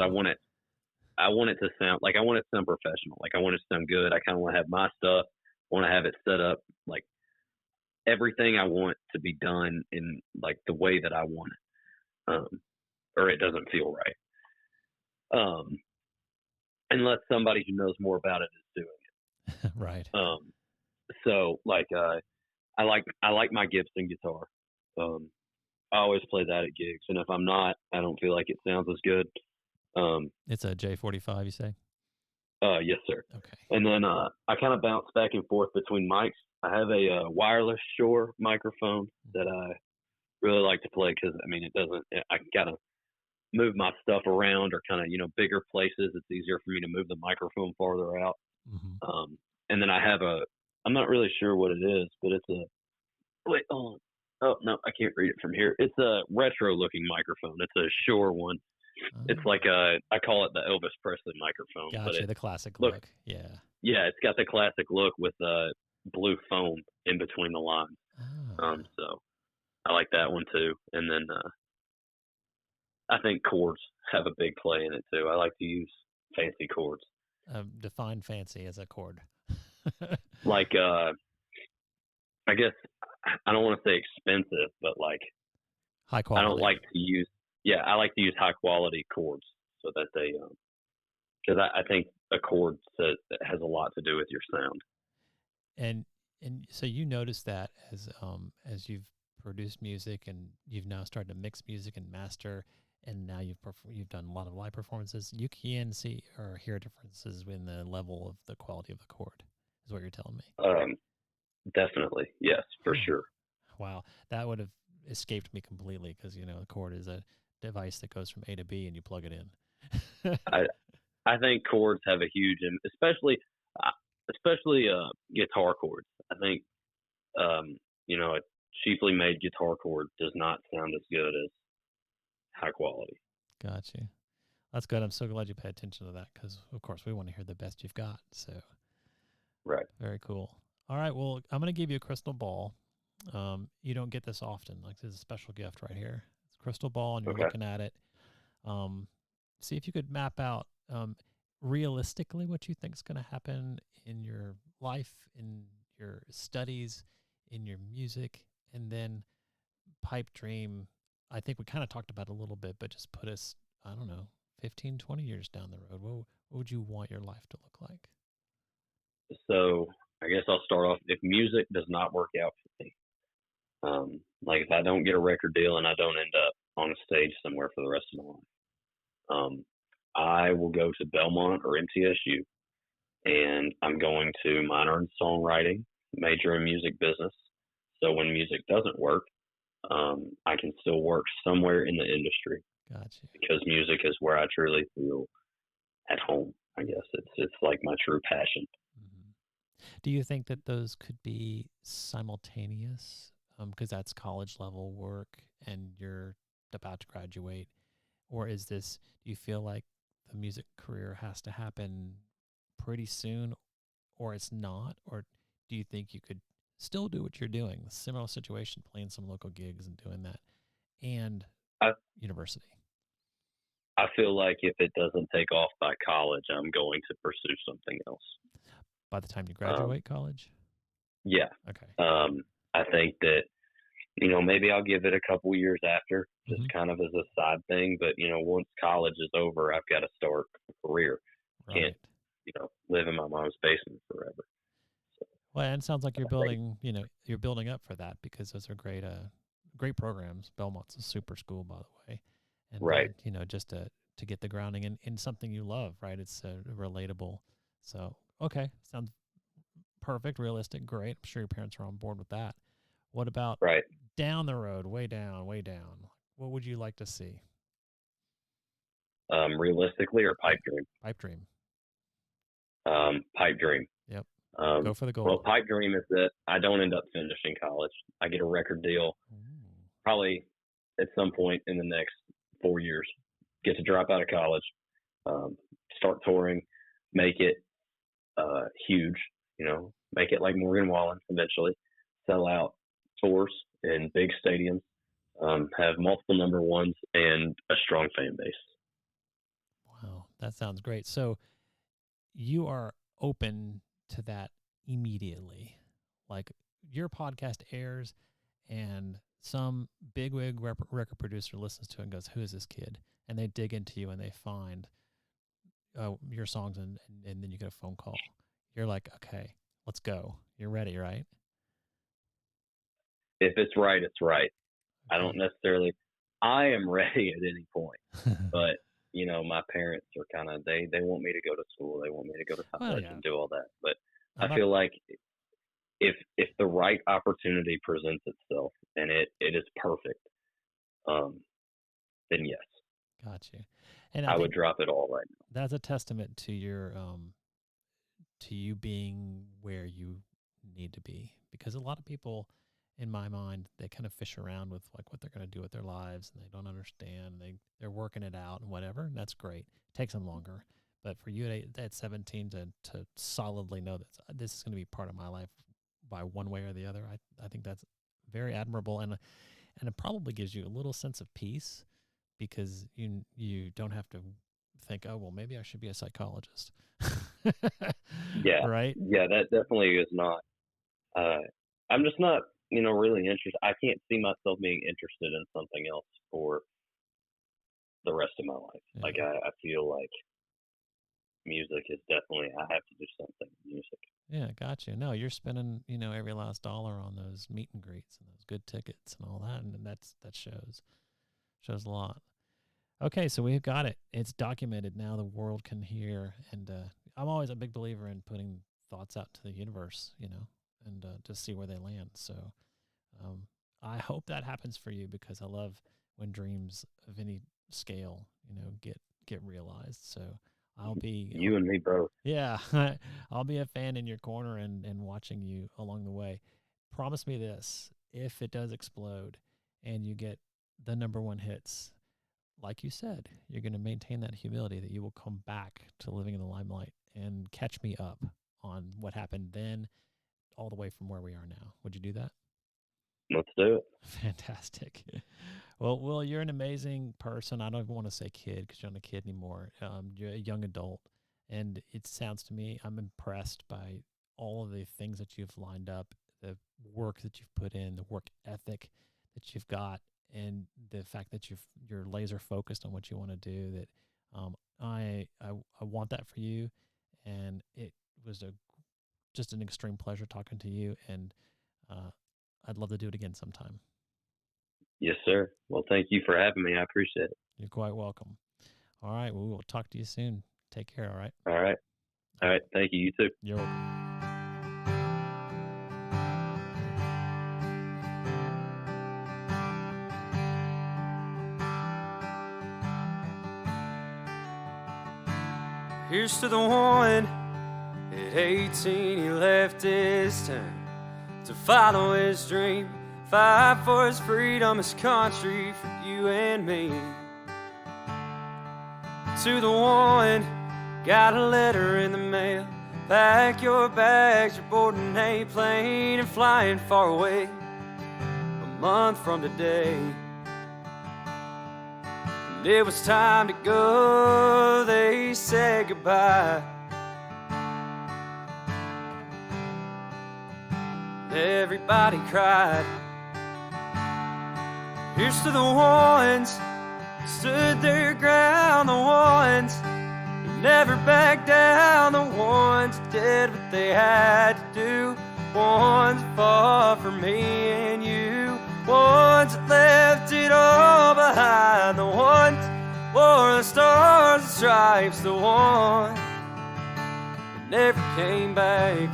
I want it to sound like, I want it to sound professional. Like I want it to sound good. I kind of want to have my stuff. I want to have it set up, like everything I want to be done in like the way that I want it, or it doesn't feel right. Unless somebody who knows more about it is doing it. Right. So like I like my Gibson guitar. I always play that at gigs, and if I'm not, I don't feel like it sounds as good. It's a J45, you say? Yes, sir. Okay. And then I kind of bounce back and forth between mics. I have a wireless Shure microphone that I really like to play, because it doesn't. I gotta move my stuff around, or kind of bigger places. It's easier for me to move the microphone farther out. Mm-hmm. And then I have I'm not really sure what it is, but it's wait, oh no, I can't read it from here. It's a retro looking microphone. It's a Shure one. It's like I call it the Elvis Presley microphone. Gotcha, but the classic look. Yeah. Yeah, it's got the classic look with blue foam in between the lines. Oh. So I like that one too. And then I think chords have a big play in it too. I like to use fancy chords. Define fancy as a chord. Like I guess I don't want to say expensive, but like high quality. I don't like to use I like to use high quality chords so that they, because I think a chord has a lot to do with your sound. And so you notice that as you've produced music and you've now started to mix music and master, and now you've done a lot of live performances, you can see or hear differences in the level of the quality of the chord, is what you're telling me. Definitely, yes, for sure. Wow, that would have escaped me completely because the chord is a device that goes from A to B and you plug it in. I think chords have a huge, especially guitar chords. I think a cheaply made guitar chord does not sound as good as high quality. Got you. That's good. I'm so glad you pay attention to that because, of course, we want to hear the best you've got. So, right. Very cool. All right. Well, I'm going to give you a crystal ball. You don't get this often. Like, this is a special gift right here. It's a crystal ball, and you're looking at it. See if you could map out realistically what you think is going to happen in your life, in your studies, in your music, and then pipe dream. I think we kind of talked about it a little bit, but just put us, I don't know, 15, 20 years down the road. What would you want your life to look like? So I guess I'll start off. If music does not work out for me, like if I don't get a record deal and I don't end up on a stage somewhere for the rest of my life, I will go to Belmont or MTSU, and I'm going to minor in songwriting, major in music business. So when music doesn't work, I can still work somewhere in the industry. Gotcha. Because music is where I truly feel at home. I guess it's like my true passion. Mm-hmm. Do you think that those could be simultaneous? Because that's college level work and you're about to graduate, or do you feel like the music career has to happen pretty soon, or it's not? Or do you think you could still do what you're doing, similar situation, playing some local gigs and doing that, and university? I feel like if it doesn't take off by college, I'm going to pursue something else. By the time you graduate college? Yeah. Okay. I think that, maybe I'll give it a couple years after, just kind of as a side thing. But, once college is over, I've got to start a career. Right. Can't, live in my mom's basement forever. So, well, and it sounds like you're building, you're building up for that because those are great programs. Belmont's a super school, by the way. And right. Just to get the grounding in something you love, right? It's relatable. So, okay. Sounds perfect, realistic, great. I'm sure your parents are on board with that. What about down the road, way down, way down? What would you like to see? Realistically or pipe dream? Pipe dream. Pipe dream. Yep. Go for the gold. Well, pipe dream is that I don't end up finishing college. I get a record deal probably at some point in the next 4 years. Get to drop out of college, start touring, make it huge, make it like Morgan Wallen eventually, sell out tours in big stadiums, have multiple number ones, and a strong fan base. Wow, that sounds great. So you are open to that immediately. Like your podcast airs and some bigwig record producer listens to it and goes, who is this kid? And they dig into you and they find your songs and then you get a phone call. You're like, okay, let's go. You're ready, right? If it's right, it's right. Okay. I don't necessarily, I am ready at any point, but my parents are kind of, they want me to go to school. They want me to go to college and do all that. But I feel like if the right opportunity presents itself and it is perfect, then yes. Got you. And I would drop it all right now. That's a testament to your to you being where you need to be, because a lot of people, in my mind, they kind of fish around with like what they're going to do with their lives, and they don't understand. They're working it out and whatever, and that's great. It takes them longer, but for you at 17 to solidly know that this is going to be part of my life by one way or the other, I think that's very admirable, and it probably gives you a little sense of peace, because you don't have to think, oh, well, maybe I should be a psychologist. Yeah. Right? Yeah, that definitely is not. I'm just not, really interested. I can't see myself being interested in something else for the rest of my life. Yeah. Like I feel like music is definitely, I have to do something with music. Yeah, got you. No, you're spending, every last dollar on those meet and greets and those good tickets and all that, and that shows a lot. Okay, so we've got it. It's documented now. The world can hear, and I'm always a big believer in putting thoughts out to the universe, and just see where they land. So I hope that happens for you, because I love when dreams of any scale, get realized. So I'll be you and me both. Yeah, I'll be a fan in your corner and watching you along the way. Promise me this: if it does explode and you get the #1 hits, like you said, you're going to maintain that humility, that you will come back to Living in the Limelight and catch me up on what happened then all the way from where we are now. Would you do that? Let's do it. Fantastic. Well, Will, you're an amazing person. I don't even want to say kid, because you're not a kid anymore. You're a young adult. And it sounds to me, I'm impressed by all of the things that you've lined up, the work that you've put in, the work ethic that you've got, and the fact that you're laser focused on what you want to do. That I want that for you, and it was just an extreme pleasure talking to you, and I'd love to do it again sometime. Yes, sir. Well, thank you for having me. I appreciate it. You're quite welcome. All right, we will talk to you soon. Take care, all right? All right. All right. Thank you. You too. You're welcome. Here's to the one. At 18 he left his town to follow his dream, fight for his freedom, his country, for you and me. To the one, got a letter in the mail, pack your bags, you're boarding a plane and flying far away, a month from today. And it was time to go, they said goodbye. Everybody cried. Here's to the ones stood their ground, the ones who never backed down, the ones that did what they had to do, ones that fought for me and you, ones that left it all behind, the ones that wore the stars and stripes, the ones that never came back.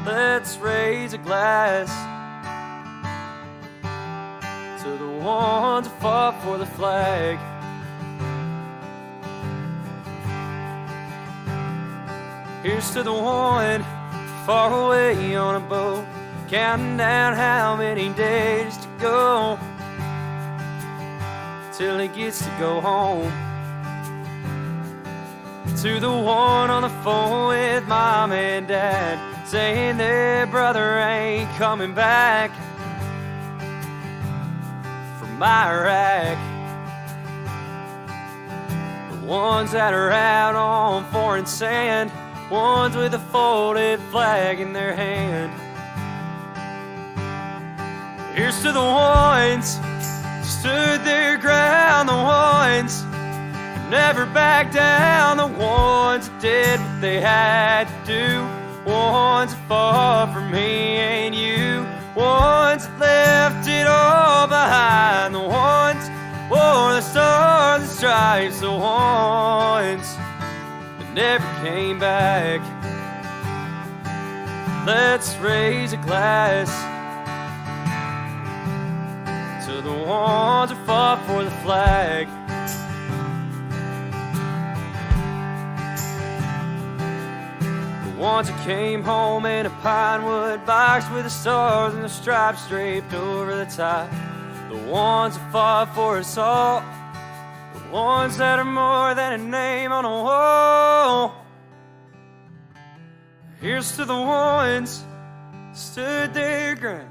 Let's raise a glass to the ones who fought for the flag. Here's to the one far away on a boat, counting down how many days to go till he gets to go home. To the one on the phone with mom and dad, saying their brother ain't coming back from Iraq. The ones that are out on foreign sand, ones with a folded flag in their hand. Here's to the ones who stood their ground, the ones who never backed down, the ones that did what they had to do, ones that fought for me and you, ones that left it all behind, the ones wore the stars and stripes, the ones that never came back. Let's raise a glass to the ones who fought for the flag. The ones who came home in a pine wood box with the stars and the stripes draped over the top. The ones who fought for us all. The ones that are more than a name on a wall. Here's to the ones who stood their ground,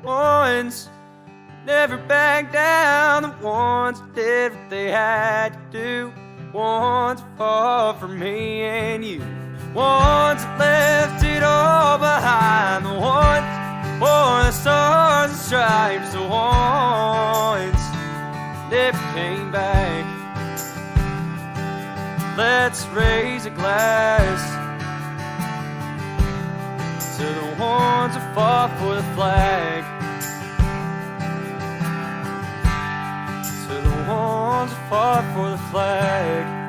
ones who never backed down, the ones who did what they had to do, ones who fought for me and you, ones that left it all behind, the ones who wore the stars and stripes, the ones never came back. Let's raise a glass to the ones who fought for the flag, to the ones who fought for the flag.